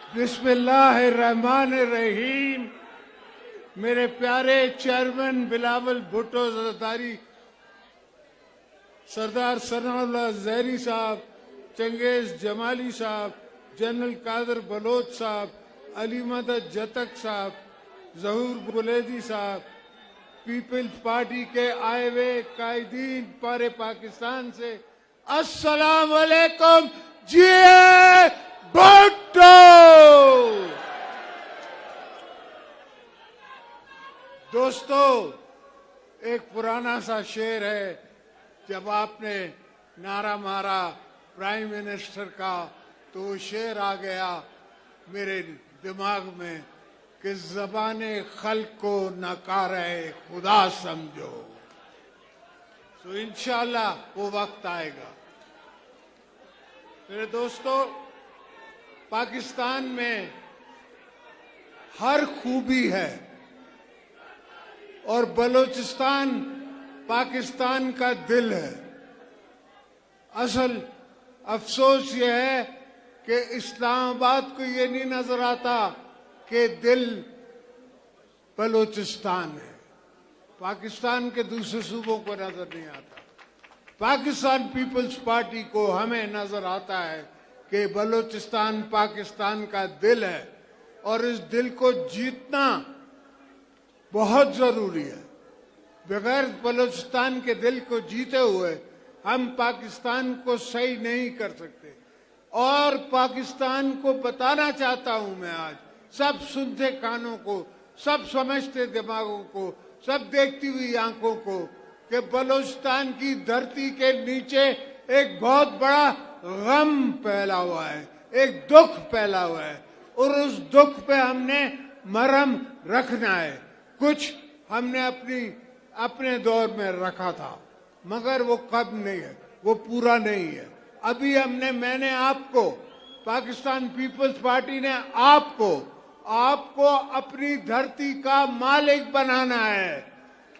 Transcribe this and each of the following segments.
बिस्मिल्लाहिर्रहमानिर्रहीम। मेरे प्यारे चेयरमैन बिलावल भुट्टो ज़रदारी, सरदार सनाउल्लाह ज़हरी साहब, चंगेज जमाली साहब, जनरल कादर बलोच साहब, अली मदद जतक साहब, जहूर बुलेदी साहब, पीपल्स पार्टी के आए हुए कायदीन पारे पाकिस्तान से अस्सलाम वालेकुम जी भुट्टो। दोस्तों, एक पुराना सा शेर है, जब आपने नारा मारा प्राइम मिनिस्टर का तो वो शेर आ गया मेरे दिमाग में कि ज़बाने खल्क को नकारे खुदा समझो। तो इंशाल्लाह वो वक्त आएगा। मेरे दोस्तों, पाकिस्तान में हर खूबी है और बलूचिस्तान पाकिस्तान का दिल है। असल अफसोस ये है कि इस्लामाबाद को ये नहीं नजर आता कि दिल बलूचिस्तान है, पाकिस्तान के दूसरे सूबों को नजर नहीं आता। पाकिस्तान पीपल्स पार्टी को हमें नजर आता है कि बलूचिस्तान पाकिस्तान का दिल है और इस दिल को जीतना बहुत जरूरी है। बगैर बलूचिस्तान के दिल को जीते हुए हम पाकिस्तान को सही नहीं कर सकते। और पाकिस्तान को बताना चाहता हूं मैं आज, सब सुनते कानों को, सब समझते दिमागों को, सब देखती हुई आंखों को, कि बलूचिस्तान की धरती के नीचे एक बहुत बड़ा गम फैला हुआ है, एक दुख फैला हुआ है और उस दुख पे हमने मरहम रखना है। कुछ हमने अपने दौर में रखा था, मगर वो कब नहीं है, वो पूरा नहीं है। अभी मैंने आपको, पाकिस्तान पीपल्स पार्टी ने आपको अपनी धरती का मालिक बनाना है।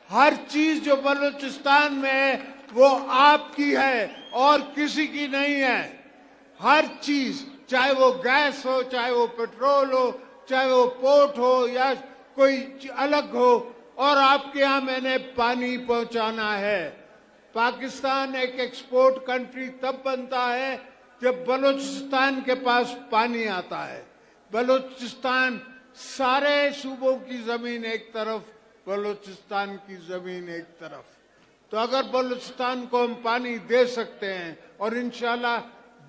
हर चीज जो बलूचिस्तान में है वो आपकी है और किसी की नहीं है। हर चीज, चाहे वो गैस हो, चाहे वो पेट्रोल हो, चाहे वो पोर्ट हो या कोई अलग हो, और आपके यहाँ मैंने पानी पहुंचाना है। पाकिस्तान एक एक्सपोर्ट कंट्री तब बनता है जब बलूचिस्तान के पास पानी आता है। बलूचिस्तान, सारे सूबों की जमीन एक तरफ, बलूचिस्तान की जमीन एक तरफ। तो अगर बलूचिस्तान को हम पानी दे सकते हैं और इंशाल्लाह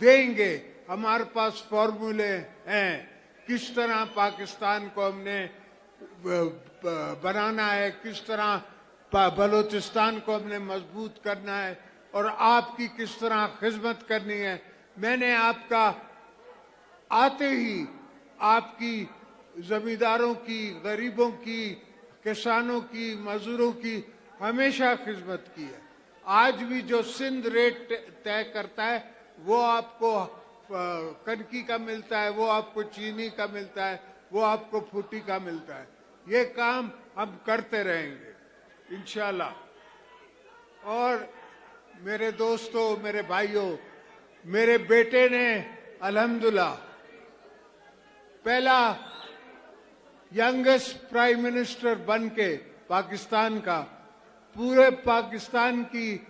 देंगे, हमारे पास फॉर्मूले हैं किस तरह पाकिस्तान को हमने बनाना है, किस तरह बलूचिस्तान को हमने मजबूत करना है और आपकी किस तरह खिदमत करनी है। मैंने आपका आते ही आपकी जमींदारों की, गरीबों की, किसानों की, मजदूरों की हमेशा खिदमत की है। आज भी जो सिंध रेट तय करता है वो आपको कनकी का मिलता है, वो आपको चीनी का मिलता है, वो आपको फूटी का मिलता है। ये काम हम करते रहेंगे इंशाल्लाह। और मेरे दोस्तों, मेरे भाइयों, मेरे बेटे ने अल्हम्दुलिल्लाह पहला यंगेस्ट प्राइम मिनिस्टर बन के पाकिस्तान का पूरे पाकिस्तान की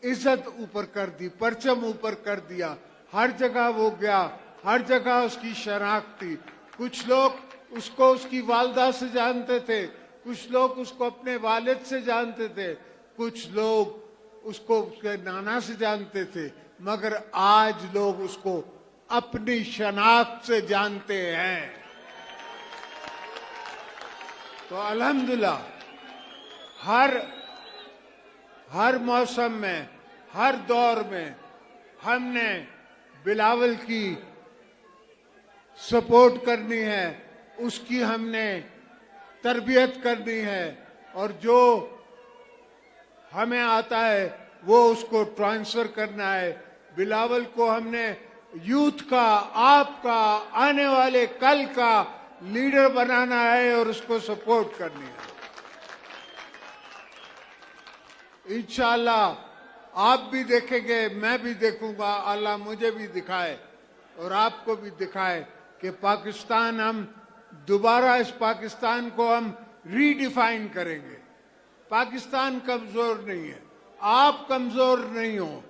इज्जत ऊपर कर दी, परचम ऊपर कर दिया। हर जगह वो गया, हर जगह उसकी शनाख्त थी। कुछ लोग उसको उसकी वालदा से जानते थे, कुछ लोग उसको अपने वालिद से जानते थे, कुछ लोग उसको उसके नाना से जानते थे, मगर आज लोग उसको अपनी शनाख्त से जानते हैं। तो अल्हम्दुलिल्लाह हर मौसम में, हर दौर में हमने बिलावल की सपोर्ट करनी है, उसकी हमने तरबियत करनी है और जो हमें आता है वो उसको ट्रांसफर करना है। बिलावल को हमने यूथ का, आपका, आने वाले कल का लीडर बनाना है और उसको सपोर्ट करनी है। इंशाल्लाह आप भी देखेंगे, मैं भी देखूंगा, अल्लाह मुझे भी दिखाए और आपको भी दिखाए कि पाकिस्तान हम दोबारा इस पाकिस्तान को हम रीडिफाइन करेंगे। पाकिस्तान कमजोर नहीं है, आप कमजोर नहीं हो।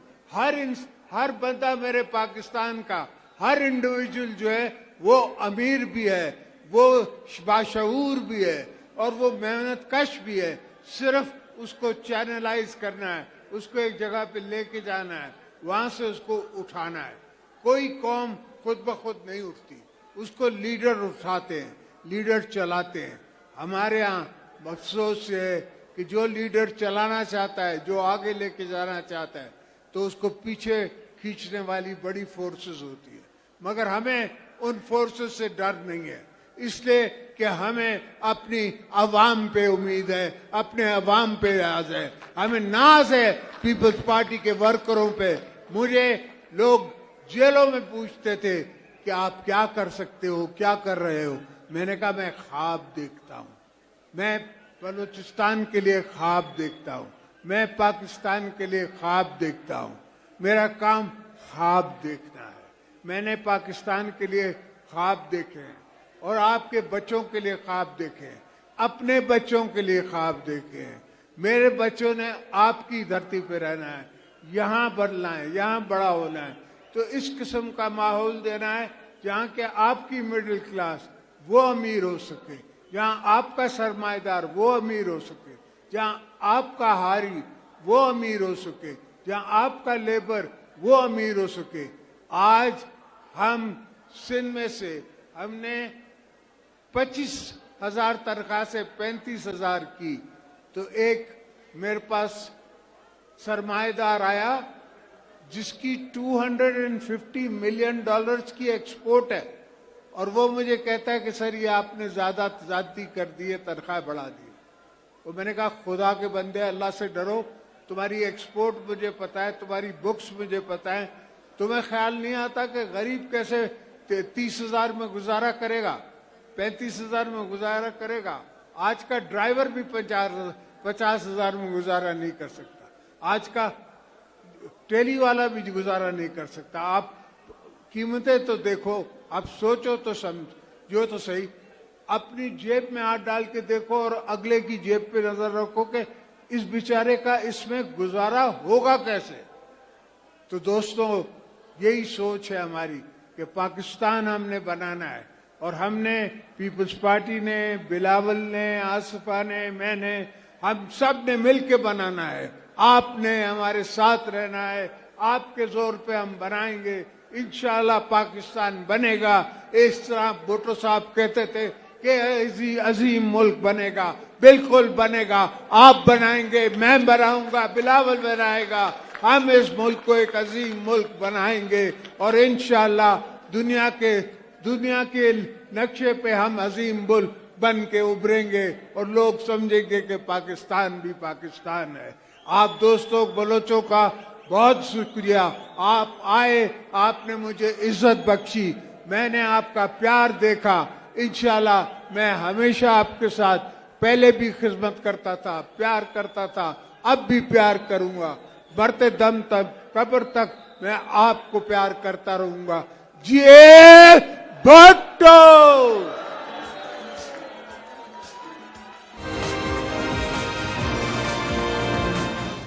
हर बंदा मेरे पाकिस्तान का, हर इंडिविजुअल जो है वो अमीर भी है, वो बाशऊर भी है और वो मेहनत कश भी है। सिर्फ उसको चैनलाइज करना है, उसको एक जगह पे लेके जाना है, वहां से उसको उठाना है। कोई कौम खुद ब खुद नहीं उठती, उसको लीडर उठाते हैं, लीडर चलाते हैं। हमारे यहाँ अफसोस है कि जो लीडर चलाना चाहता है, जो आगे लेके जाना चाहता है, तो उसको पीछे खींचने वाली बड़ी फोर्सेस होती है। मगर हमें उन फोर्सेस से डर नहीं है, इसलिए कि हमें अपनी अवाम पे उम्मीद है, अपने अवाम पे नाज है, हमें नाज है पीपल्स पार्टी के वर्करों पे। मुझे लोग जेलों में पूछते थे कि आप क्या कर सकते हो, क्या कर रहे हो। मैंने कहा मैं ख्वाब देखता हूँ, मैं बलूचिस्तान के लिए ख्वाब देखता हूँ, मैं पाकिस्तान के लिए ख्वाब देखता हूँ। मेरा काम ख्वाब देखना है। मैंने पाकिस्तान के लिए ख्वाब देखे हैं और आपके बच्चों के लिए ख्वाब देखे हैं, अपने बच्चों के लिए ख्वाब देखे हैं। मेरे बच्चों ने आपकी धरती पे रहना है, यहाँ बढ़ना है, यहाँ बड़ा होना है। तो इस किस्म का माहौल देना है जहाँ के आपकी मिडिल क्लास वो अमीर हो सके, जहाँ आपका सरमाएदार वो अमीर हो सके, जहाँ आपका हारी वो अमीर हो सके, जहाँ आपका लेबर वो अमीर हो सके। आज हम सिंध में से हमने 25,000 तनख्वाह से 35,000 की, तो एक मेरे पास सरमाएदार आया जिसकी $250 मिलियन की एक्सपोर्ट है और वो मुझे कहता है कि सर ये आपने ज्यादती कर दी है, तनख्वाह बढ़ा दी। तो मैंने कहा खुदा के बंदे, अल्लाह से डरो, तुम्हारी एक्सपोर्ट मुझे पता है, तुम्हारी बुक्स मुझे पता है। तुम्हें ख्याल नहीं आता कि गरीब कैसे 30,000 में गुजारा करेगा, 35,000 में गुजारा करेगा। आज का ड्राइवर भी 50,000 में गुजारा नहीं कर सकता, आज का टेली वाला भी गुजारा नहीं कर सकता। आप कीमतें तो देखो, आप सोचो तो समझो तो सही, अपनी जेब में हाथ डाल के देखो और अगले की जेब पे नजर रखो कि इस बेचारे का इसमें गुजारा होगा कैसे। तो दोस्तों यही सोच है हमारी कि पाकिस्तान हमने बनाना है और हमने, पीपल्स पार्टी ने, बिलावल ने, आसिफा ने, मैंने, हम सब ने मिलकर बनाना है। आपने हमारे साथ रहना है, आपके जोर पे हम बनाएंगे। इंशाल्लाह पाकिस्तान बनेगा। इस तरह भुट्टो साहब कहते थे कि अजीम मुल्क बनेगा, बिल्कुल बनेगा। आप बनाएंगे, मैं बनाऊंगा, बिलावल बनाएगा। हम इस मुल्क को एक अजीम मुल्क बनाएंगे और इंशाल्लाह दुनिया के नक्शे पे हम अजीम मुल्क बन के उभरेंगे और लोग समझेंगे कि पाकिस्तान भी पाकिस्तान है। आप दोस्तों बलोचों का बहुत शुक्रिया, आप आए, आपने मुझे इज्जत बख्शी, मैंने आपका प्यार देखा। इंशाल्लाह मैं हमेशा आपके साथ, पहले भी खिदमत करता था, प्यार करता था, अब भी प्यार करूंगा। मरते दम तक, कब्र तक मैं आपको प्यार करता रहूंगा। जी भुट्टो।